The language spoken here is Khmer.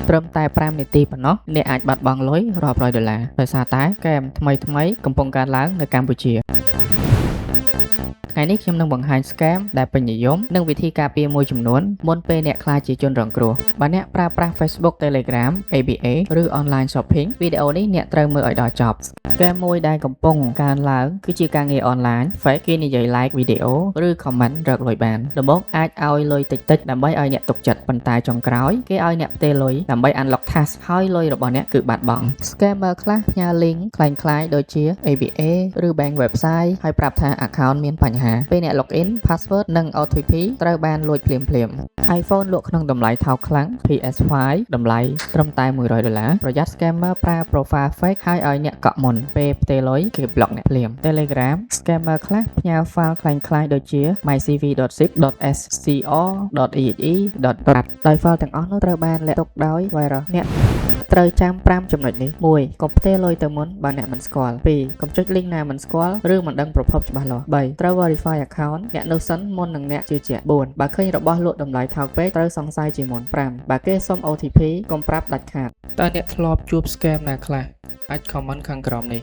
ត្រឹមតែ5នាទីប៉ុណ្ណោះអ្នកអាចបាត់បង់លុយរាប់រយដុល្លារដោយសារតែហ្គេមថ្មីកំពុងកើតឡើងនៅកម្ពុជាថ្ងៃនេះខ្ញុំនឹងបង្ហាញ scam ដែលពេញនិយមនិងវិធីការពារមួយចំនួនមុនពេលអ្នកក្លាយជាជនរងគ្រោះបើអ្នកប្រើប្រាស់ Facebook Telegram ABA ឬ Online Shopping វីដេអូនេះអ្នកត្រូវមើលឲ្យដល់ចប់ scam មួយដែលកំពុងកើនឡើងគឺជាការងារ online fake គេនិយាយ like វីដេអូឬ comment រកលុយបានដំបូងអាចឲ្យលុយតិចៗដើម្បីឲ្យអ្នកទុកចិត្តប៉ុន្តែចុងក្រោយគេឲ្យអ្នកផ្ទេរលុយដើម្បី unlock task ហើយលុយរបស់អ្នកគឺបាត់បង់ scammer ខ្លះផ្ញើ link คล้ายៗដូចជា ABA ឬ bank website ហើយប្រាប់ថា account មានបញ្ហាពេលអ្នក login password និង OTP ត្រូវបានលួចភ្លាម iPhone លក់ក្នុងតម្លៃថោកខ្លាំង PS5 តម្លៃត្រឹមតែ$100ប្រយ័ត្ន scammer ប្រើ profile fake ហើយឲ្យអ្នកកក់មុនពេលផ្ទេរលុយគេ block អ្នកភ្លាម Telegram scammer ខ្លះផ្ញើ file คล้ายៗដូចជា mycv.zip .scr.exe.rat ដោយ file ទាំងអស់នោះត្រូវបានលាក់ទុកដោយ virus អ្នកត្រូវចាំ5ចំណុចនេះ 1. កុំផ្ទេរលុយទៅមុនបើអ្នកមិនស្គាល់ 2. កុំចុច link ណាមិនស្គាល់ឬមិនដឹងប្រភពច្បាស់លាស់ 3. ត្រូវ verify account អ្នកនោះសិនមុននឹងអ្នកជឿជាក់ 4. បើឃើញរបស់លក់តម្លៃថោកពេកត្រូវសង្ស័យជាមុន 5. បើគេសុំ OTP កុំប្រាប់ដាច់ខាតតើអ្នកធ្លាប់ជួប scam ណាខ្លះអាច comment ខាងក្រោមនេះ